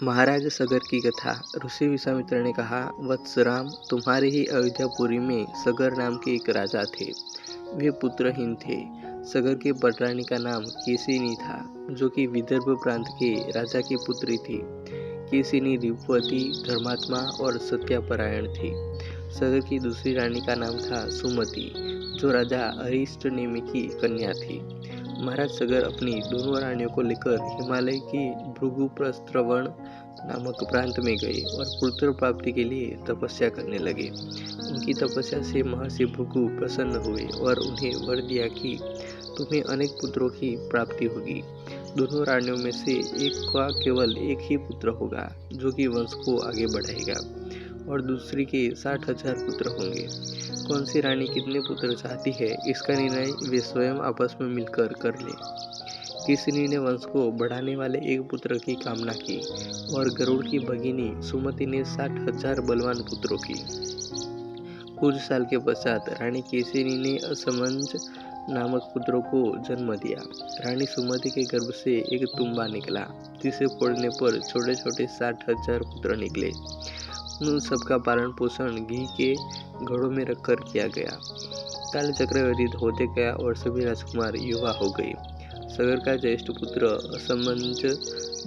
महाराज सगर की कथा। ऋषि विश्वामित्र ने कहा, वत्स राम, तुम्हारे ही अयोध्यापुरी में सगर नाम के एक राजा थे। वे पुत्रहीन थे। सगर के पटरानी का नाम केसिनी था, जो कि विदर्भ प्रांत के राजा की पुत्री थी। केसिनी रूपवती, धर्मात्मा और सत्यापरायण थी। सगर की दूसरी रानी का नाम था सुमति, जो राजा अरिष्टनेमि की कन्या थी। महाराज सगर अपनी दोनों रानियों को लेकर हिमालय की भृगुप्रस्त्रवण नामक प्रांत में गए और पुत्र प्राप्ति के लिए तपस्या करने लगे। उनकी तपस्या से महर्षि भृगु प्रसन्न हुए और उन्हें वर दिया कि तुम्हें अनेक पुत्रों की प्राप्ति होगी। दोनों रानियों में से एक का केवल एक ही पुत्र होगा, जो कि वंश को आगे बढ़ाएगा, और दूसरी के 60,000 पुत्र होंगे। कौन सी रानी कितने पुत्र चाहती है, इसका निर्णय वे स्वयं आपस में मिलकर कर ले। केसिनी ने वंश को बढ़ाने वाले एक पुत्र की कामना की और गरुड़ की भगिनी सुमति ने 60,000 बलवान पुत्रों की। कुछ साल के पश्चात रानी केसिनी ने असमंज नामक पुत्रों को जन्म दिया। रानी सुमति के गर्भ से एक तुम्बा निकला, जिसे फोड़ने पर छोटे छोटे 60,000 पुत्र निकले। उन सबका पालन पोषण घी के घड़ों में रखकर किया गया। काल चक्र व्यतीत होते गया और सभी राजकुमार युवा हो गए। सगर का ज्येष्ठ पुत्र असमंज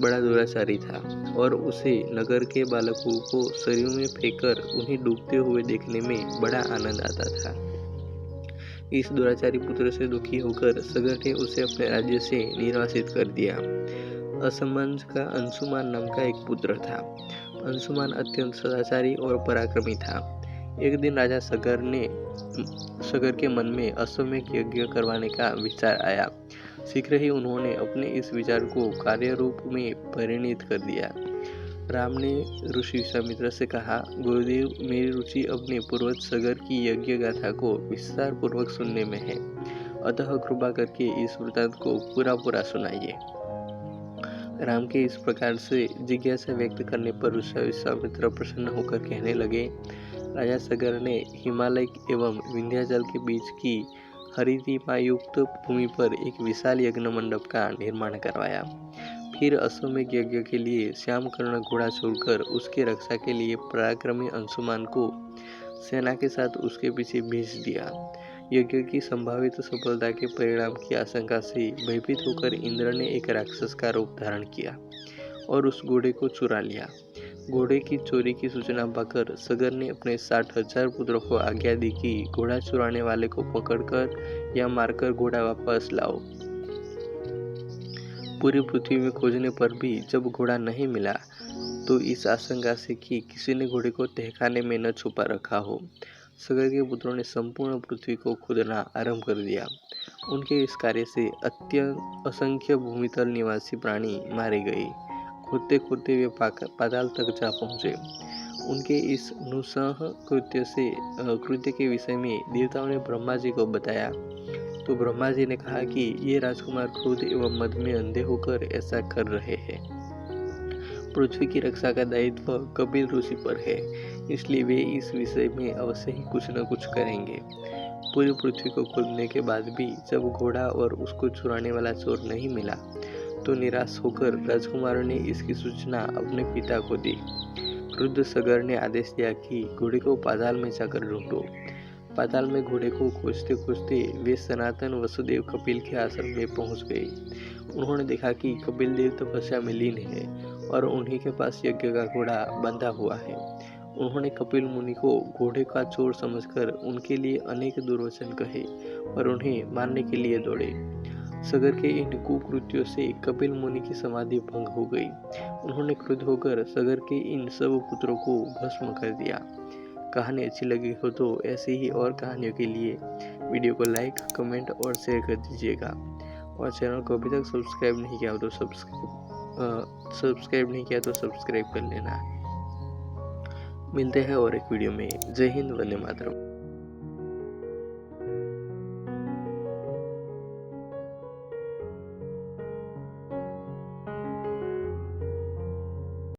बड़ा दुराचारी था और उसे नगर के बालकों को सरयू में फेंककर उन्हें डूबते हुए देखने में बड़ा आनंद आता था। इस दुराचारी पुत्र से दुखी होकर सगर ने उसे अपने राज्य से निर्वासित कर दिया। असमंज का अंशुमान नाम का एक पुत्र था। अंशुमान अत्यंत सदाचारी और पराक्रमी था। एक दिन राजा सगर के मन में अश्वमेध यज्ञ करवाने का विचार आया। शीघ्र ही उन्होंने अपने इस विचार को कार्य रूप में परिणित कर दिया। राम ने ऋषि विश्वामित्र से कहा, गुरुदेव, मेरी रुचि अपने पूर्वज सगर की यज्ञ गाथा को विस्तार पूर्वक सुनने में है, अतः कृपा करके इस वृत्तांत को पूरा सुनाइए। राम के इस प्रकार से जिज्ञासा व्यक्त करने पर ऋषि विश्वामित्र प्रसन्न होकर कहने लगे, राजा सगर ने हिमालय एवं विंध्याचल के बीच की हरितिमायुक्त भूमि पर एक विशाल यज्ञ मंडप का निर्माण करवाया। फिर अश्वमेध यज्ञ के लिए श्यामकर्ण घोड़ा छोड़कर उसकी रक्षा के लिए पराक्रमी अंशुमान को सेना के साथ उसके पीछे भेज दिया। यज्ञ की संभावित सफलता के परिणाम की आशंका से भयभीत होकर इंद्र ने एक राक्षस का रूप धारण किया और उस घोड़े को चुरा लिया। घोड़े की चोरी की सूचना पाकर सगर ने अपने 60,000 पुत्रों को आज्ञा दी कि घोड़ा चुराने वाले को पकड़कर या मारकर घोड़ा वापस लाओ। पूरी पृथ्वी में खोजने पर भी जब घोड़ा नहीं मिला, तो इस आशंका से कि किसी ने घोड़े को तहखाने में न छुपा रखा हो, सगर के पुत्रों ने संपूर्ण पृथ्वी को खोदना आरंभ कर दिया। उनके इस कार्य से असंख्य भूमितल निवासी प्राणी मारे गए। खोदते खोदते वे पाताल तक जा पहुंचे। उनके इस नृशंस कृत्य के विषय में देवताओं ने ब्रह्मा जी को बताया, तो ब्रह्मा जी ने कहा कि ये राजकुमार क्रोध एवं मद में अंधे होकर ऐसा कर रहे हैं। पृथ्वी की रक्षा का दायित्व कपिल ऋषि पर है, इसलिए वे इस विषय में अवश्य ही कुछ न कुछ करेंगे। पूरी पृथ्वी को खोदने के बाद भी जब घोड़ा और उसको चुराने वाला चोर नहीं मिला, तो निराश होकर राजकुमारों ने इसकी सूचना अपने पिता को दी। क्रुद्ध सगर ने आदेश दिया कि घोड़े को पाताल में जाकर ढूंढो। पाताल में घोड़े को खोजते खोजते वे सनातन वसुदेव कपिल के आश्रम में पहुंच गए। उन्होंने देखा कि कपिल देव तपस्या में लीन है और उन्हीं के पास यज्ञ का घोड़ा बंधा हुआ है। उन्होंने कपिल मुनि को घोड़े का चोर समझकर उनके लिए अनेक दुर्वचन कहे और उन्हें मारने के लिए दौड़े। सगर के इन कुकृत्यों से कपिल मुनि की समाधि भंग हो गई। उन्होंने क्रुद्ध होकर सगर के इन सब पुत्रों को भस्म कर दिया। कहानी अच्छी लगी हो तो ऐसी ही और कहानियों के लिए वीडियो को लाइक, कमेंट और शेयर कर दीजिएगा, और चैनल को अभी तक सब्सक्राइब नहीं किया तो सब्सक्राइब कर लेना। मिलते हैं और एक वीडियो में। जय हिंद, वंदे मातरम।